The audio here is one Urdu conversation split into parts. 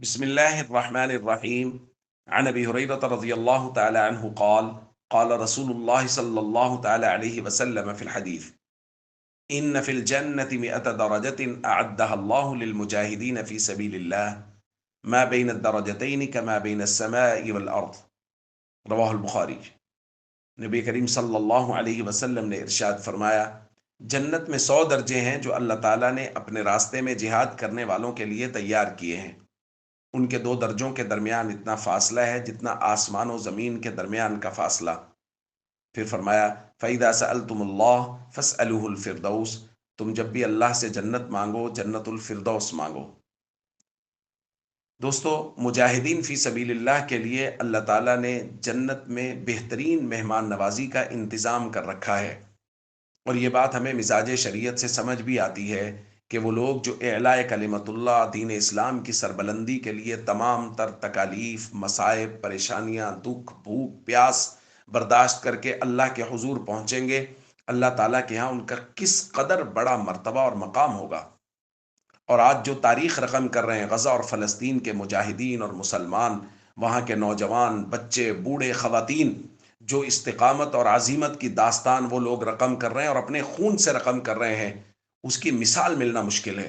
بسم الله الرحمن الرحيم. عن أبي هريرة رضي الله تعالى عنه قال رسول الله صلى الله تعالى عليه وسلم في الحديث: إن في الجنة 100 درجة أعدها الله للمجاهدين في سبيل الله ما بين الدرجتين كما بين السماء والأرض. رواہ البخاری۔ نبی کریم صلی اللہ علیہ وسلم نے ارشاد فرمایا، جنت میں 100 درجے ہیں جو اللہ تعالیٰ نے اپنے راستے میں جہاد کرنے والوں کے لیے تیار کیے ہیں۔ ان کے 2 درجوں کے درمیان اتنا فاصلہ ہے جتنا آسمان و زمین کے درمیان کا فاصلہ۔ پھر فرمایا، فَإِذَا سَأَلْتُمُ اللَّهَ فَاسْأَلُوهُ الْفِرْدَوْسَ، تم جب بھی اللہ سے جنت مانگو، جنت الفردوس مانگو۔ دوستو، مجاہدین فی سبیل اللہ کے لیے اللہ تعالیٰ نے جنت میں بہترین مہمان نوازی کا انتظام کر رکھا ہے، اور یہ بات ہمیں مزاج شریعت سے سمجھ بھی آتی ہے کہ وہ لوگ جو اعلاء کلمت اللہ، دین اسلام کی سربلندی کے لیے تمام تر تکالیف، مصائب، پریشانیاں، دکھ، بھوک، پیاس برداشت کر کے اللہ کے حضور پہنچیں گے، اللہ تعالیٰ کے ہاں ان کا کس قدر بڑا مرتبہ اور مقام ہوگا۔ اور آج جو تاریخ رقم کر رہے ہیں غزہ اور فلسطین کے مجاہدین اور مسلمان، وہاں کے نوجوان، بچے، بوڑھے، خواتین، جو استقامت اور عزیمت کی داستان وہ لوگ رقم کر رہے ہیں اور اپنے خون سے رقم کر رہے ہیں، اس کی مثال ملنا مشکل ہے۔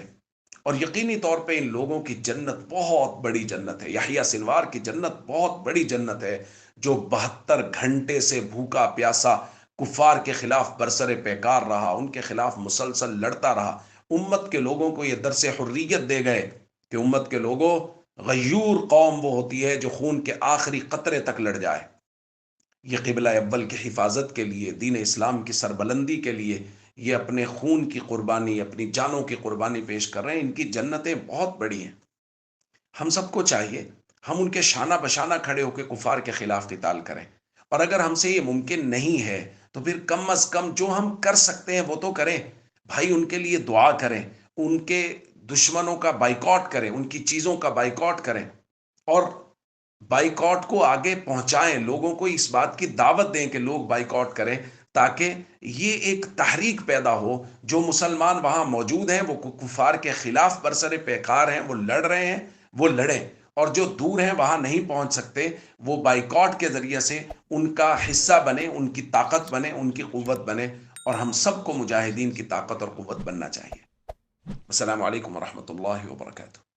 اور یقینی طور پہ ان لوگوں کی جنت بہت بڑی جنت ہے۔ یحییٰ سنوار کی جنت بہت بڑی جنت ہے، جو 72 گھنٹے سے بھوکا پیاسا کفار کے خلاف برسر پیکار رہا، ان کے خلاف مسلسل لڑتا رہا، امت کے لوگوں کو یہ درس حریت دے گئے کہ امت کے لوگوں، غیور قوم وہ ہوتی ہے جو خون کے آخری قطرے تک لڑ جائے۔ یہ قبلہ اول کی حفاظت کے لیے، دین اسلام کی سربلندی کے لیے یہ اپنے خون کی قربانی، اپنی جانوں کی قربانی پیش کر رہے ہیں۔ ان کی جنتیں بہت بڑی ہیں۔ ہم سب کو چاہیے ہم ان کے شانہ بشانہ کھڑے ہو کے کفار کے خلاف قتال کریں، اور اگر ہم سے یہ ممکن نہیں ہے تو پھر کم از کم جو ہم کر سکتے ہیں وہ تو کریں۔ بھائی، ان کے لیے دعا کریں، ان کے دشمنوں کا بائیکاٹ کریں، ان کی چیزوں کا بائیکاٹ کریں، اور بائیکاٹ کو آگے پہنچائیں، لوگوں کو اس بات کی دعوت دیں کہ لوگ بائیکاٹ کریں، تاکہ یہ ایک تحریک پیدا ہو۔ جو مسلمان وہاں موجود ہیں، وہ کفار کے خلاف برسر پیکار ہیں، وہ لڑ رہے ہیں، وہ لڑیں، اور جو دور ہیں وہاں نہیں پہنچ سکتے، وہ بائیکاٹ کے ذریعے سے ان کا حصہ بنے، ان کی طاقت بنے، ان کی قوت بنے، اور ہم سب کو مجاہدین کی طاقت اور قوت بننا چاہیے۔ السلام علیکم ورحمۃ اللہ وبرکاتہ۔